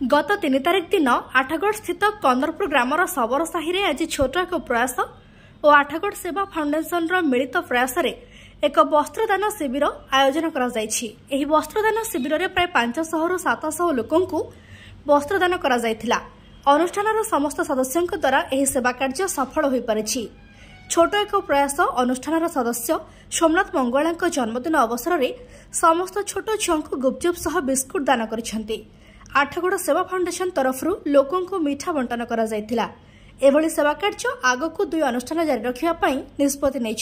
गत 3 तारिख दिन आठगढ़ स्थित कंदरपुर ग्रामर सबर साहि आज छोट एक प्रयास और आठगढ़ सेवा फाउंडेशन मिलित प्रयास एक वस्त्रदान शिविर आयोजन कर वस्त्रदान शिविर में प्राय 500 रु 700 लोक वस्त्रदान कर अनुष्ठान समस्त सदस्यों द्वारा यह सेवा कार्य सफल हो पारिछि। छोट एक प्रयास अनुष्ठान सदस्य सोमनाथ मंगला जन्मदिन अवसर में समस्त छोट छुआ को गुपचुप सह बिस्कुट दान कर आठगढ़ सेवा फाउंडेशन तरफ लोकों को मिठा बंटन कर सेवा कार्य आगक 2 अनुष्ठान जारी रखा निष्पत्ति नहीं।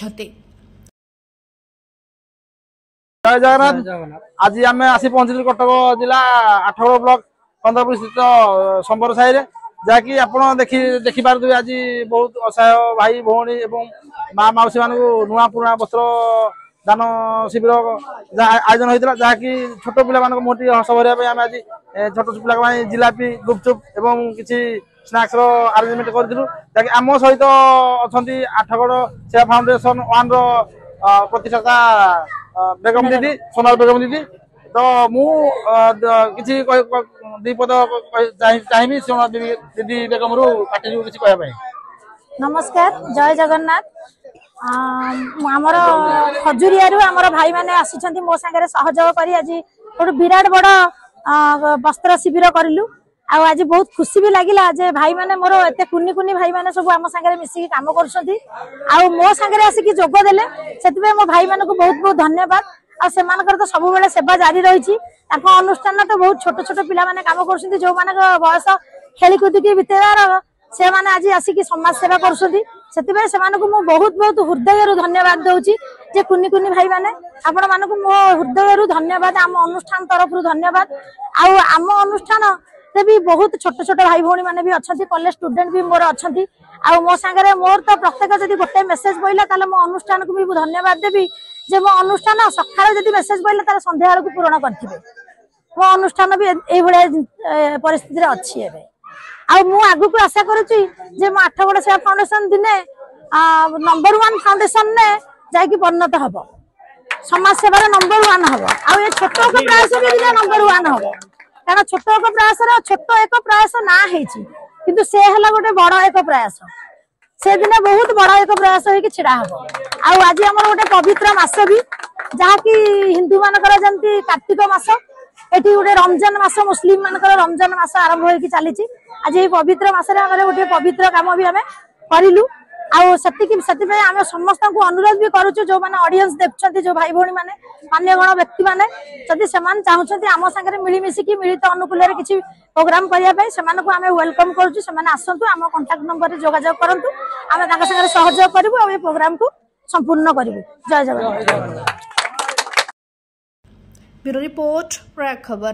जय जगन्नाथ। आज आम आसी पहुंचलु कटक जिला आठगढ़ ब्लॉक कंदरपुर स्थित संबर साहि जहाँकि आप देखि पारे आज बहुत असहाय भाई भौणी एवं माँ मौसी मान नुआ पुराणा वस्त्र दान शिविर आयोजन होता जहाँकि छोट पिला मोटी हस भरवाई आम आज छोट पिला जिलापी गुपचुप एवं किसी स्नाक्स आरेंजमेंट करूँ जहाँकि आम सहित अच्छा आठगढ़ सेवा फाउंडेशन 1 प्रतिष्ठाता बेगम दीदी सोनाल बेगम दीदी तो मु किसी दी पद चाहिए सोनाल दीदी बेगम रु पार्टी किसी कहवाई। नमस्कार, जय जगन्नाथ। आमर खजुरिया आमर भाई मैंने आसी मो सागर सहयोग कर आज गोटे विराट बड़ वस्त्र शिविर करूँ। आज बहुत खुशी भी लगिला जे भाई मैंने मोर एत कुनी कुनी भाई मैंने सब आम सागर मिसिकी काम कर मो सागर आसिक जोगदेले से मो भाई मान को बहुत बहुत धन्यवाद। से तो सब बेले सेवा जारी रही अनुष्ठान तो बहुत छोट छोट पिला माने काम कर जो मान बयस खेलकूदिकी बितेबार से माने आज आसिक समाज सेवा कर बहुत बहुत हृदय धन्यवाद दूची जे कुनी कुनी भाई माने आपण मान को मो हृदय धन्यवाद। आम अनुष्ठान तरफ धन्यवाद। आम अनुष्ठान भी बहुत छोट छोट भाई भौणी मैंने भी अच्छा कॉलेज स्टूडेंट भी मोर अच्छा मो सागर मोर तो प्रत्येक जब गोटे मेसेज पड़ा मो अनुष्ठान को भी धन्यवाद देवी जे मो अनुष्ठान सकाळ जब मेसेज पड़ा संध्या बेलू पूरण करेंगे। मो अनुष्ठान भी ये परिस्थिति अच्छी आगु आशा करुच्ची आठगढ़ सेवा फाउंडेशन दिने नंबर 1 फाउंडेशन ने जाकि परिणत हम समाज सेवार नंबर 1 हम आ छोट एक प्रयास भी दिने नंबर 1 हम कारण छोट एक प्रयास छोट एक प्रयास ना किंतु से है गोटे बड़ एक प्रयास से दिन बहुत बड़ एक प्रयास हो छिड़ा हम आज आम गोटे पवित्र मास भी जहाँकि हिंदू मानकर जमी कार्तिक मास एटी गोटे रमजान मास मुस्लिम मानकर रमजान मास आरंभ हो चली आज ये पवित्र मासरे गोटे पवित्र काम भी आम करूँ आम समस्त को अनुरोध भी करुचु जो मैंने ऑडियंस देखते जो भाई भौणी मैंने मान्यगण व्यक्ति मैंने जदि से चाहते आम सागर मिलमिशिकी मिलित अनुकूल किसी प्रोग्राम करने से वेलकम करुँ आसतु आम कंटाक्ट नंबर जोगाजोग करूँ आम सहयोग करूँ और प्रोग्राम को संपूर्ण करूँ। जय जगन्नाथ। ब्यूरो रिपोर्ट प्रयाग खबर।